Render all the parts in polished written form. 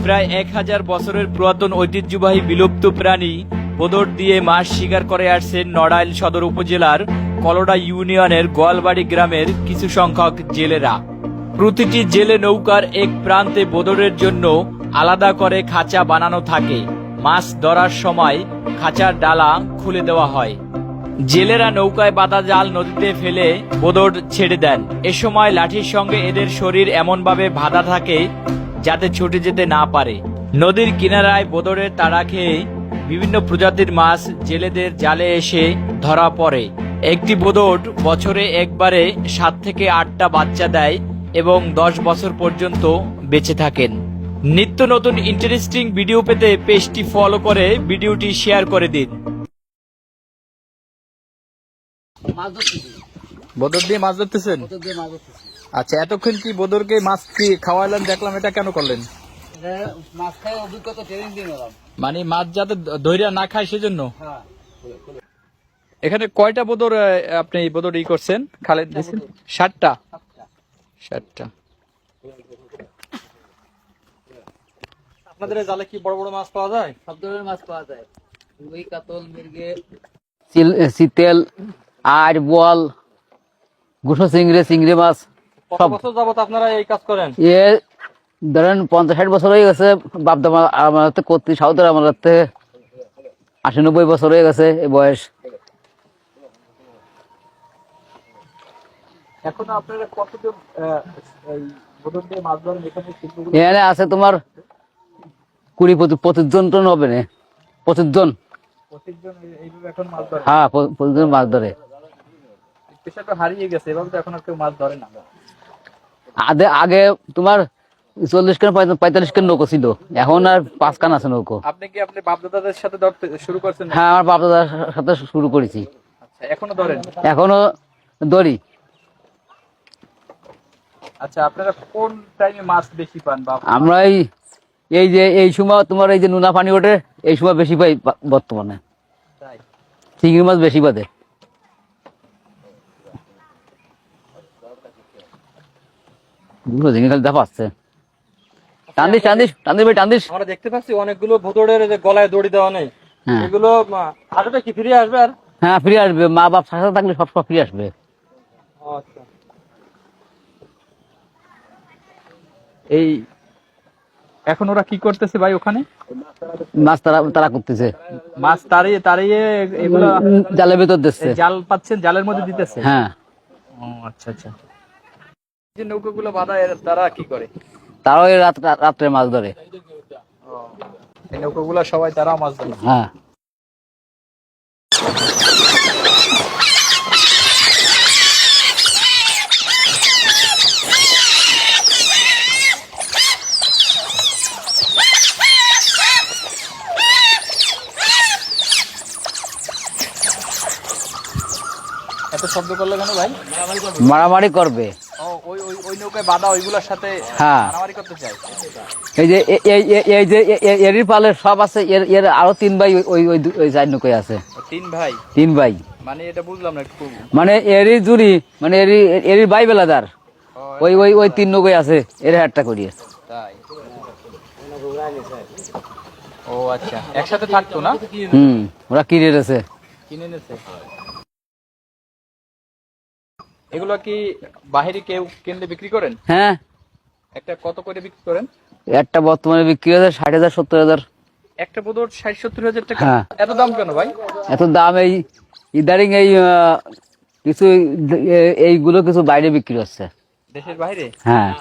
প্রায় 1000 বছরের পুরাতন ঐতিহ্যবাহী বিলুপ্ত প্রাণী বোদর দিয়ে মাছ শিকার করে আসছেন নড়াইল সদর উপজেলার কলডা ইউনিয়নের গোয়ালবাড়ি গ্রামের কিছু সংখ্যক জেলেরা। প্রতিটি জেলে নৌকার এক প্রান্তে বোদরের জন্য আলাদা করে খাঁচা বানানো থাকে। মাছ ধরার সময় খাঁচার ডালা খুলে দেওয়া হয়। জেলেরা নৌকায় বাঁধা জাল নদীতে ফেলে বোদর ছেড়ে দেন। এ সময় লাঠির সঙ্গে এদের শরীর এমনভাবে বাঁধা থাকে যাতে ছুটে যেতে না পারে। নদীর কিনারায় বোদরের তাড়া খেয়ে বিভিন্ন প্রজাতির মাছ জেলেদের জালে এসে ধরা পড়ে। একটি বোদর বছরে একবারে 7 থেকে 8টা বাচ্চা দেয় এবং 10 বছর পর্যন্ত বেঁচে থাকেন। নিত্য নতুন ইন্টারেস্টিং ভিডিও পেতে পেজটি ফলো করে ভিডিওটি শেয়ার করে দিন। বোদর দিয়ে মাছ ধরতেছেন? আচ্ছা, এতক্ষণ কি বোদরকে মাছ কি খাওয়াইলেন দেখলাম, এটা কেন করলেন? মানে মাছ যাতে ধৈর্য না খায় সেজন্য। এখানে কয়টা বোদর আপনি বোদর ই করছেন? খালেদ দিয়েছেন 60টা। আপনাদের জালে কি বড় বড় মাছ পাওয়া যায়? সব ধরনের মাছ পাওয়া যায়, রুই, কাতল, মৃগে, চিতেল, আর বোয়াল, গুঠো চিংড়ি মাছ। কত বছর যাবত আপনারা এই কাজ করেন? এ ধরেন 50-60 বছর হয়ে গেছে। বাপদামা আমার করতে সাউদের আমার 80-90 বছর হয়ে গেছে এই বয়স। এখন আপনারা কতজন এই বোদর দিয়ে মাছ ধরেন? এখানে আছে তোমার 20-25 জন টন হবে না, 25 জন। এইভাবে এখন মাছ ধরে? হ্যাঁ, 25 জন মাছ ধরে। পেশাটা হারিয়ে গেছে, এভাবে তো এখন আর কেউ মাছ ধরে না। আগে তোমার 40 খান 45 খান নৌকো ছিল, এখন আর 5 খান আছে নৌকো। আপনি কি আপনি বাপদাদাদের সাথে ধরতে শুরু করছেন? হ্যাঁ, আমার বাপদাদার সাথে শুরু করেছি। আচ্ছা, এখনো ধরেন? এখনো ধরি। আচ্ছা, আপনারা কোন টাইমে মাছ বেশি পান? আমরা এই যে এই সময় তোমার এই যে নোনা পানি ওঠে, এই সময় বেশি পাই বর্তমানে। চিংড়ি মাছ বেশি বাদে। আমরা দেখতে পাচ্ছি অনেকগুলো ভোদরের গলায় দড়ি দেওয়া নেই, এগুলো আসবে কি ফিরে আসবে? আর হ্যাঁ, ফিরে আসবে। মা বাপ সাথে থাকলে সব ফিরে আসবে। আচ্ছা, এই এখন ওরা কি করতেছে ভাই ওখানে? মাছ তারা করতেছে, মাছ তাড়িয়ে এগুলো জালের ভেতর দিচ্ছে। জাল পাচ্ছেন, জালের মধ্যে দিতেছে? হ্যাঁ। আচ্ছা আচ্ছা। যে নৌকাগুলো বাঁধা, তারা কি করে? তারাও এই রাত্রে মাছ ধরে। এই নৌকাগুলো সবাই তারা মাছ ধরে? হ্যাঁ। এত শব্দ করলে কেন ভাই? মারামারি করবে। ওই নৌকায় বাঁধা ওইগুলোর সাথে হ্যাঁ, মারামারি করতে চাই। এই যে এই যে এরই পালে সব আছে, এর আরো 3 ভাই ওই 4 নৌকায় আছে। 3 ভাই? ভাই মানে এটা বুঝলাম না একটু। মানে এরই জুড়ি, মানে এরই ভাই বেলাদার ওই 3 নৌকায় আছে, এর একটা করিয়ে। তাই? ও আচ্ছা, একসাথে থাকতো না? ওরা কিনে নিয়েছে। এগুলো কি বাহিরে কেউ কিনলে বিক্রি করেন? হ্যাঁ। একটা কত করে বিক্রি করেন? একটা বর্তমানে বিক্রি হচ্ছে 60,000-70,000। একটা বোদর 60-70 হাজার টাকা? হ্যাঁ। এত দাম কেন ভাই? এত দাম এই ইদারিং এই কিছু এইগুলো কিছু বাইরে বিক্রি হচ্ছে, দেশের বাইরে? হ্যাঁ।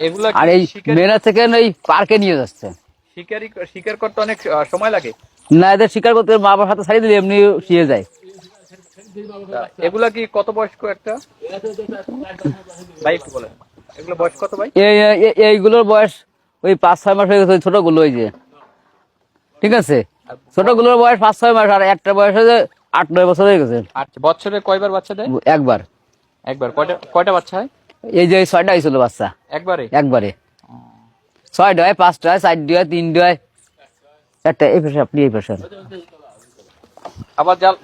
এগুলা আর এই মেলা থেকে এই পার্কে নিয়ে যাচ্ছে। শিকার করতে অনেক সময় লাগে না, এদের শিকার করতে মা বাবার হাতে ছাড়িয়ে দিলে এমনি শিয়ে যায়। এগুলা কি কত বয়স্ক একটা ভাই একটু বলেন, এগুলো বয়স কত ভাই? এইগুলোর বয়স ওই 5-6 মাস হয়ে গেছে। ওই ছোটগুলো ওই যে, ঠিক আছে, ছোটগুলোর বয়স 5-6 মাস, আর একটা বয়স হয়েছে 8-9 বছর হয়ে গেছে। আচ্ছা, বছরে কয়বার বাচ্চা দেয়? একবার। কয়টা বাচ্চা হয়? এই যে 6টা হয়েছিল বাচ্চা একবারে। 6টা হয়, 5টা হয়, 4টা হয়, 3টা হয়, 4টা। এই পেশা আপনি এই পেশা আবার জাল